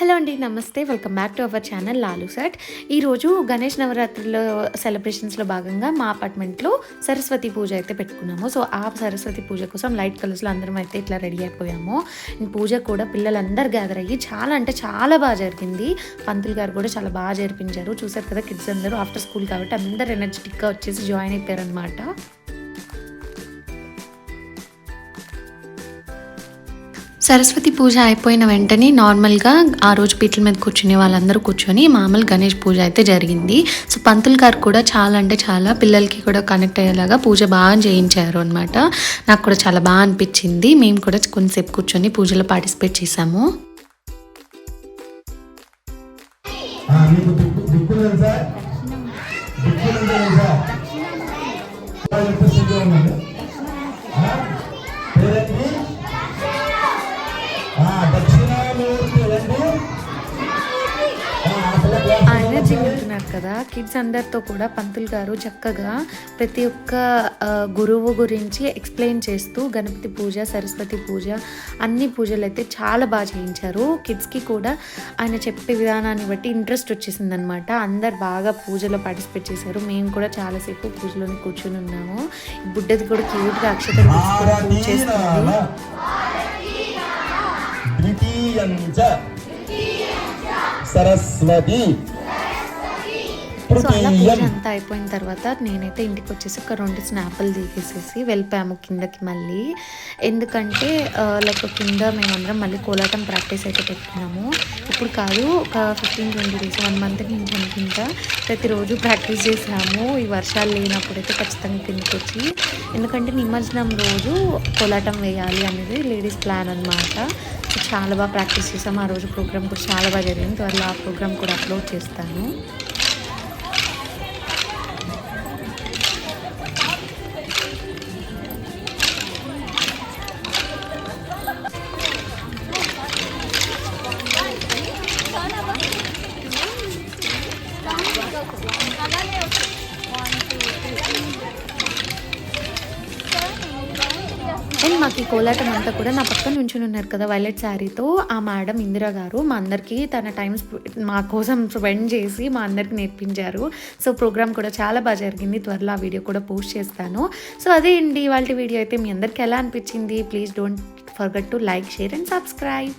Hello అండి, నమస్తే. Welcome back to our channel Lalu set. ఈరోజు గణేష్ నవరాత్రిలో సెలబ్రేషన్స్లో భాగంగా మా అపార్ట్మెంట్లో సరస్వతి పూజ అయితే పెట్టుకున్నాము. సో ఆ సరస్వతి పూజ కోసం లైట్ కలర్స్లో అందరం అయితే ఇట్లా రెడీ అయిపోయాము. పూజ కూడా పిల్లలందరూ గ్యాదర్ అయ్యి చాలా అంటే చాలా బాగా జరిగింది. పంతులు గారు కూడా చాలా బాగా జరిపించారు. చూసారు కదా, కిడ్స్ అందరూ ఆఫ్టర్ స్కూల్ కాబట్టి అందరూ ఎనర్జెటిక్గా వచ్చేసి జాయిన్ అయిపోయారనమాట. సరస్వతి పూజ అయిపోయిన వెంటనే నార్మల్గా ఆ రోజు పీటల మీద కూర్చునే వాళ్ళందరూ కూర్చొని మామూలు గణేష్ పూజ అయితే జరిగింది. సో పంతులు గారు కూడా చాలా అంటే చాలా పిల్లలకి కూడా కనెక్ట్ అయ్యేలాగా పూజ బాగా చేయించారు అనమాట. నాకు కూడా చాలా బాగా అనిపించింది. మేము కూడా కొంతసేపు కూర్చొని పూజలో పార్టిసిపేట్ చేసాము. ఎనర్జీ వెళ్తున్నారు కదా, కిడ్స్ అందరితో కూడా పంతులు గారు చక్కగా ప్రతి ఒక్క గురువు గురించి ఎక్స్ప్లెయిన్ చేస్తూ గణపతి పూజ, సరస్వతి పూజ, అన్ని పూజలు అయితే చాలా బాగా చేయించారు. కిడ్స్కి కూడా ఆయన చెప్పే విధానాన్ని బట్టి ఇంట్రెస్ట్ వచ్చేసింది అనమాట. అందరు బాగా పూజలో పార్టిసిపేట్ చేశారు. మేము కూడా చాలాసేపు పూజలోని కూర్చొని ఉన్నాము. బుడ్డది కూడా క్యూట్గా అక్షతలు పూజ చేస్తుంది. సరస్వతి. సో అలా పూజ అంతా అయిపోయిన తర్వాత నేనైతే ఇంటికి వచ్చేసి ఒక 2 స్నాపులు దిగేసేసి వెళ్ళిపోయాము కిందకి మళ్ళీ. ఎందుకంటే లైక్ కింద మేమందరం మళ్ళీ కోలాటం ప్రాక్టీస్ అయితే పెట్టుకున్నాము. ఇప్పుడు కాదు, ఒక 15-20 డేస్ 1 మంత్ నుంచి అనుకుంటా ప్రతిరోజు ప్రాక్టీస్ చేసాము. ఈ వర్షాలు లేనప్పుడైతే ఖచ్చితంగా కిందకి వచ్చి, ఎందుకంటే నిమజ్జనం రోజు కోలాటం వేయాలి అనేది లేడీస్ ప్లాన్ అనమాట. చాలా బాగా ప్రాక్టీస్ చేసాము. ఆ రోజు ప్రోగ్రామ్ కూడా చాలా బాగా జరిగింది. త్వరలో ఆ ప్రోగ్రామ్ కూడా అప్లోడ్ చేస్తాను. అండ్ మాకు ఈ కోలాటం అంతా కూడా నా పక్కన నుంచుని ఉన్నారు కదా వైలెట్ శారీతో, ఆ మేడం ఇందిరా గారు మా అందరికీ తన టైం మా కోసం స్పెండ్ చేసి మా అందరికి నేర్పించారు. సో ప్రోగ్రామ్ కూడా చాలా బాగా జరిగింది. త్వరలో ఆ వీడియో కూడా పోస్ట్ చేస్తాను. సో అదే అండి వాళ్ళ వీడియో అయితే. మీ అందరికీ ఎలా అనిపించింది? Please don't forget to like, share and subscribe.